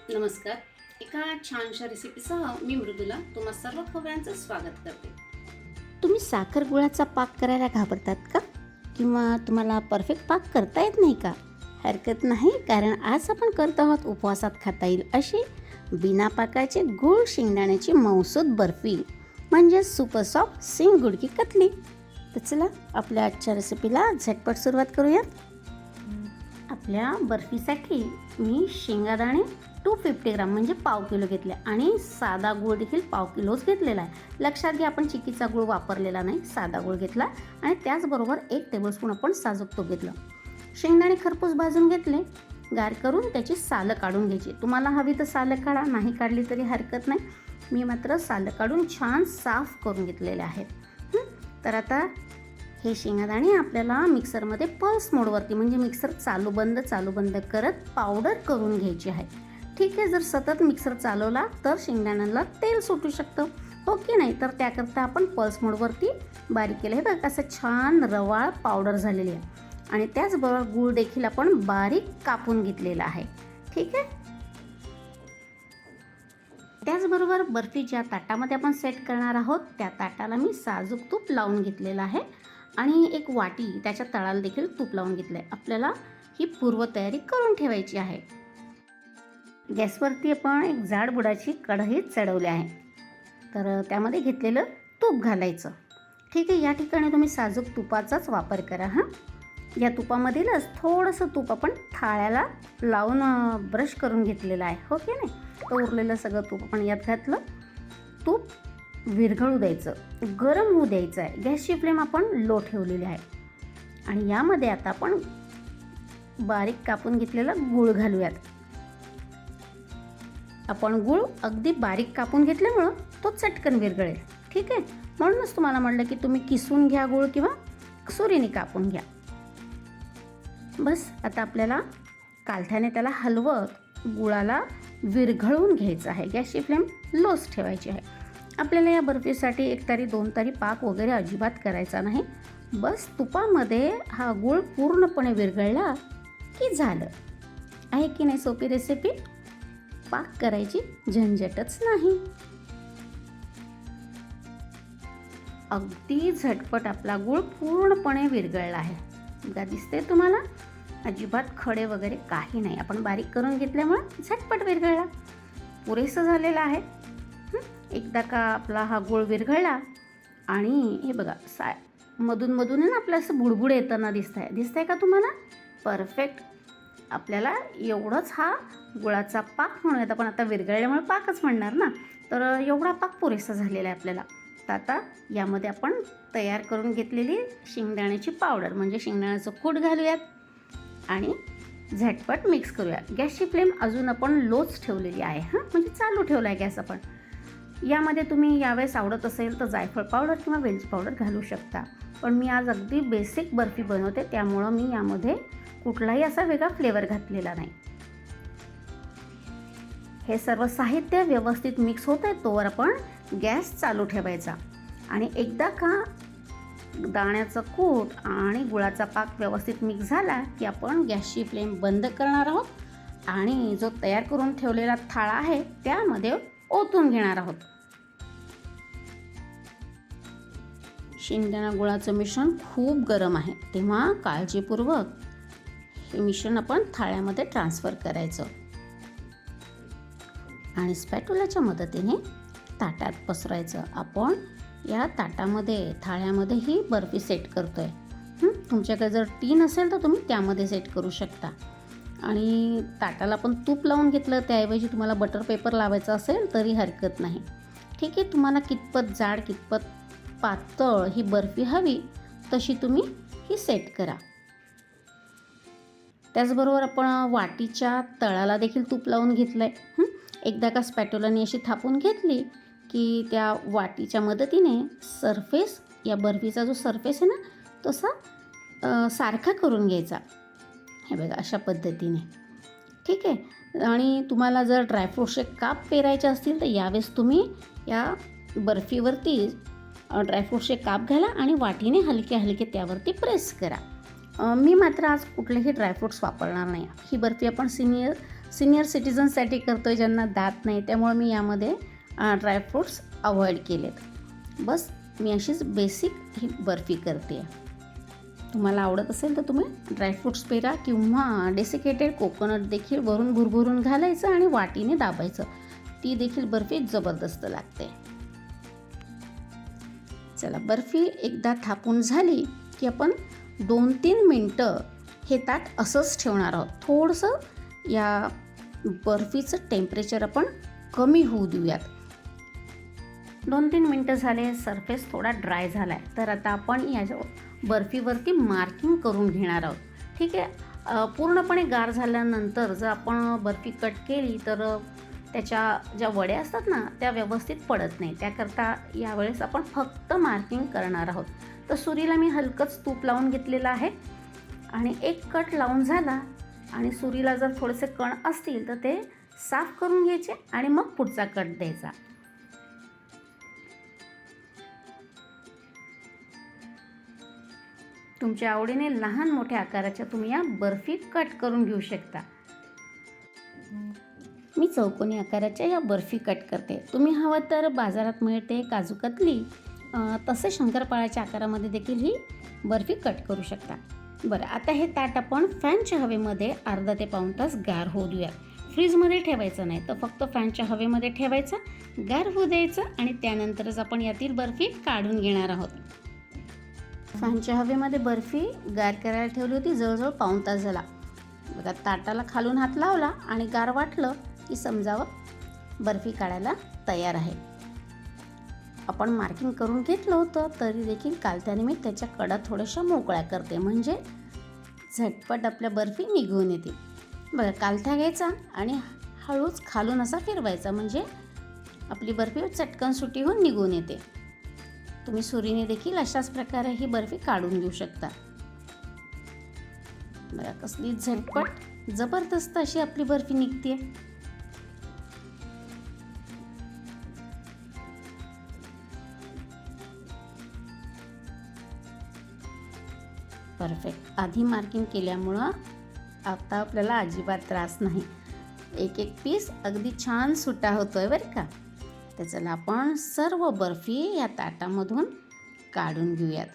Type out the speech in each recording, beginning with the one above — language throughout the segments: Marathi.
नमस्कार. एका छानशा रेसिपीसह मी मृदुला तुम्हा सर्व खवयांचं स्वागत करते. तुम्ही साखर गुळाचा पाक करायला घाबरतात का? किंवा तुम्हाला परफेक्ट पाक करता येत नाही का? हरकत नाही, कारण आज आपण करत आहोत उपवासात खाता येईल अशी बिना पाकाची गूळ शेंगदाण्याची मऊसूद बर्फी, म्हणजे सुपर सॉफ्ट सिंग गुड की कतली. तर चला आपल्या आजच्या रेसिपीला झटपट सुरुवात करूयात. आपल्या बर्फीसाठी मी शेंगादाणे 250 ग्राम म्हणजे पाव किलो घेतले आणि साधा गूळ देखील पाव किलोच घेतलेला आहे. लक्षात घ्या, आपण चिक्कीचा गूळ वापरलेला नाही, साधा गूळ घेतला आणि त्याचबरोबर 1 टेबलस्पून आपण साजूक तूप घेतलं. शेंगदाणे खरपूस भाजून घेतले, गार करून त्याची सालं काढून घ्यायची. तुम्हाला हवी तर सालं काढा, नाही काढली तरी हरकत नाही. मी मात्र सालं काढून छान साफ करून घेतलेले आहेत. तर आता हे शेंगादाणे आपल्याला मिक्सरमध्ये पल्स मोडवरती, म्हणजे मिक्सर चालू बंद करत पावडर करून घ्यायची आहे. ठीक आहे, जर सतत मिक्सर चालवला तर शेंगदाण्याला तेल सुटू शकतं, हो की नाही. तर त्याकरता आपण पल्स मोडवरती बारीक केलं. हे बघा असं छान रवाळ पावडर झालेली आहे. आणि त्याचबरोबर गूळ देखील आपण बारीक कापून घेतलेला आहे. ठीक आहे. त्याचबरोबर बर्फी ज्या ताटामध्ये आपण सेट करणार आहोत त्या ताटाला मी साजूक तूप लावून घेतलेलं आहे आणि एक वाटी त्याच्या तळाला देखील तूप लावून घेतलं आहे. आपल्याला ही पूर्वतयारी करून ठेवायची आहे. गॅसवरती आपण एक जाड बुडाची कढई चढवली आहे, तर त्यामध्ये घेतलेलं तूप घालायचं. ठीक आहे, या ठिकाणी तुम्ही साजूक तुपाचाच वापर करा. या तुपामधीलच थोडंसं तूप आपण थाळ्याला लावून ब्रश करून घेतलेलं आहे, हो की नाही. तर उरलेलं सगळं तूप आपण यात घातलं. तूप विरघळू द्यायचं, गरम होऊ द्यायचं आहे. गॅसची फ्लेम आपण लो ठेवलेली आहे आणि यामध्ये आता आपण बारीक कापून घेतलेला गूळ घालूयात. आपण गूळ अगदी बारीक कापून घेतल्यामुळं तो चटकन विरघळेल. ठीक आहे, म्हणूनच तुम्हाला म्हटलं की तुम्ही किसून घ्या गूळ किंवा सुरीने कापून घ्या. बस आता आपल्याला कालथ्याने त्याला हलवत गुळाला विरघळवून घ्यायचं आहे. गॅसची फ्लेम लोच ठेवायची आहे. आपल्याला या बर्फीसाठी 1 तारी 2 तारी पाक वगैरे अजिबात करायचा नाही. बस तुपामध्ये हा गूळ पूर्णपणे विरघळला की झालं. आहे की नाही सोपी रेसिपी? पाक करायची झंझटच नाही. अगदी झटपट आपला गूळ पूर्णपणे विरघळला आहे. बघा, दिसते तुम्हाला? अजिबात खडे वगैरे काही नाही. आपण बारीक करून घेतल्यामुळे झटपट विरघळला. पुरेसं झालेलं आहे. एकदा का आपला हा गूळ विरघळला आणि हे बघा मधून आहे ना आपलं असं बुडबुड येताना दिसतंय का तुम्हाला? परफेक्ट. आपल्याला एवढंच हा गुळाचा पाक म्हणूयात आपण, आता विरघळल्यामुळे पाकच म्हणणार ना. तर एवढा पाक पुरेसा झालेला आहे आपल्याला. तर आता यामध्ये आपण तयार करून घेतलेली शेंगदाण्याची पावडर म्हणजे शेंगदाण्याचं कूट घालूयात आणि झटपट मिक्स करूया. गॅसची फ्लेम अजून आपण लोच ठेवलेली आहे, म्हणजे चालू ठेवला आहे गॅस आपण. यामध्ये तुम्ही यावेळेस आवडत असेल तर जायफळ पावडर किंवा वेलची पावडर घालू शकता, पण मी आज अगदी बेसिक बर्फी बनवते त्यामुळं मी यामध्ये कुठलाही असा वेगळा फ्लेवर घातलेला नाही. हे सर्व साहित्य व्यवस्थित मिक्स होत आहे तोवर आपण गॅस चालू ठेवायचा आणि एकदा का दाण्याचं कूट आणि गुळाचा पाक व्यवस्थित मिक्स झाला की आपण गॅसची फ्लेम बंद करणार आहोत आणि जो तयार करून ठेवलेला थाळा आहे त्यामध्ये ओतून घेणार आहोत. शेंगदाणा गुळाचं मिश्रण खूप गरम आहे, तेव्हा काळजीपूर्वक हे मिश्रण आपण थाळ्यामध्ये ट्रान्सफर करायचं आणि स्पॅटुलाच्या मदतीने ताटात पसरायचं. आपण या ताटामध्ये थाळ्यामध्ये ही बर्फी सेट करतोय. तुमच्याकडे जर टीन असेल तर तुम्ही त्यामध्ये सेट करू शकता. आणि ताटाला पण तूप लावून घेतलं, त्याऐवजी तुम्हाला बटर पेपर लावायचा असेल तरी हरकत नाही. ठीक आहे, तुम्हाला कितपत जाड कितपत पातळ ही बर्फी हवी तशी तुम्ही ही सेट करा. त्याचबरोबर आपण वाटीच्या तळाला देखील तूप लावून घेतलं आहे. एकदा का स्पॅटुलाने अशी थापून घेतली की त्या वाटीच्या मदतीने सरफेस, या बर्फीचा जो सरफेस आहे ना तसा सारखा करून घ्यायचा. हे बघा अशा पद्धतीने. ठीक आहे, आणि तुम्हाला जर ड्रायफ्रूटचे काप पेरायचे असतील तर यावेळेस तुम्ही या बर्फीवरती ड्रायफ्रूटचे काप घाला आणि वाटीने हलके त्यावरती प्रेस करा. मी मात्र आज कुठलेही ड्रायफ्रूट्स वापरणार नाही. ही बर्फी आपण सिनियर सिटिझन्ससाठी करतो आहे ज्यांना दात नाही, त्यामुळे मी यामध्ये ड्रायफ्रूट्स अवॉइड केलेत. बस मी अशीच बेसिक ही बर्फी करते. तुम्हाला आवडत असेल तर तुम्ही ड्रायफ्रूट्स पेरा किंवा डेसिकेटेड कोकोनट देखील वरून भुरभुरून घालायचं आणि वाटीने दाबायचं. ती देखील बर्फी जबरदस्त लागते. चला, बर्फी एकदा थापून झाली की आपण 2-3 मिनटं हे ताट असंच ठेवणार आहोत. थोडंसं या बर्फीचं टेम्परेचर आपण कमी होऊ देऊयात. 2-3 मिनटं झाले, सरफेस थोडा ड्राय झाला आहे. तर आता आपण या बर्फीवरती मार्किंग करून घेणार आहोत. ठीक आहे. पूर्णपणे गार झाल्यानंतर जर आपण बर्फी कट केली तर त्याच्या ज्या वड्या असतात ना त्या व्यवस्थित पडत नाही. त्याकरता यावेळेस आपण फक्त मार्किंग करणार आहोत. तर सुरीला मी हलकंच तूप लावून घेतलेलं आहे आणि एक कट लावून झाला आणि सुरीला जर थोडेसे कण असतील तर ते साफ करून घ्यायचे आणि मग पुढचा कट द्यायचा. तुमच्या आवडीने लहान मोठ्या आकाराच्या तुम्ही या बर्फी कट करून घेऊ शकता. मी चौकोनी आकाराच्या या बर्फी कट करते. तुम्ही हवं तर बाजारात मिळते काजू कतली, तसे शंकरपाळ्याच्या आकारामध्ये देखील ही बर्फी कट करू शकता. बरं, आता हे ताट आपण फॅनच्या हवेमध्ये अर्धा ते पाऊण तास गार होऊ देऊया. फ्रीजमध्ये ठेवायचं नाही, तर फक्त फॅनच्या हवेमध्ये ठेवायचं, गार होऊ द्यायचं आणि त्यानंतरच आपण यातील बर्फी काढून घेणार आहोत. फॅनच्या हवेमध्ये बर्फी गार करायला ठेवली होती, जवळजवळ पाऊण तास झाला. बघा, ताटाला खालून हात लावला आणि गार वाटलं की समजावं बर्फी काढायला तयार आहे. आपण मार्किंग करून घेतलं होतं तरी देखील कालथ्याने मी त्याच्या कडा थोड्याशा मोकळ्या करते, म्हणजे झटपट आपल्या बर्फी निघून येतील. बघा, कालथा घ्यायचा आणि हळूच खालून असा फिरवायचा, म्हणजे आपली बर्फी चटकन सुटी होऊन निघून येते. तुम्ही सुरीने देखील अशाच प्रकारे ही बर्फी काढून घेऊ शकता. बघा, कसली झटपट जबरदस्त अशी आपली बर्फी निघते. परफेक्ट. आधी मार्किंग केल्यामुळं आता आपल्याला अजिबात त्रास नाही. एक एक पीस अगदी छान सुटा होतोय बरं का. तर चला, आपण सर्व बर्फी या ताटामधून काढून घेऊयात.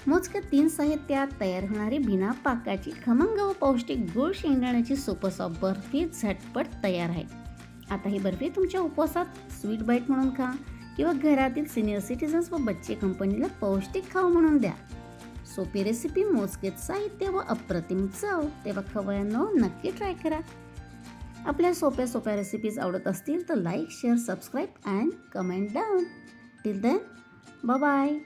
मोजक्या 3 साहित्यात तयार होणारी बिना पाकाची खमंग व पौष्टिक गुळ शेंगदाण्याची सुपरसॉफ्ट बर्फी झटपट तयार आहे. आता ही बर्फी तुमच्या उपवासात स्वीट बाईट म्हणून खा किंवा घरातील सिनियर सिटिझन्स व बच्चे कंपनीला पौष्टिक खाऊ म्हणून द्या. सोपी रेसिपी, मोजकेच साहित्य व अप्रतिम चव. तेव्हा खवयांनो, नक्की ट्राय करा. आपल्या सोप्या रेसिपीज आवडत असतील तर like, share, subscribe and comment down. Till then, bye bye.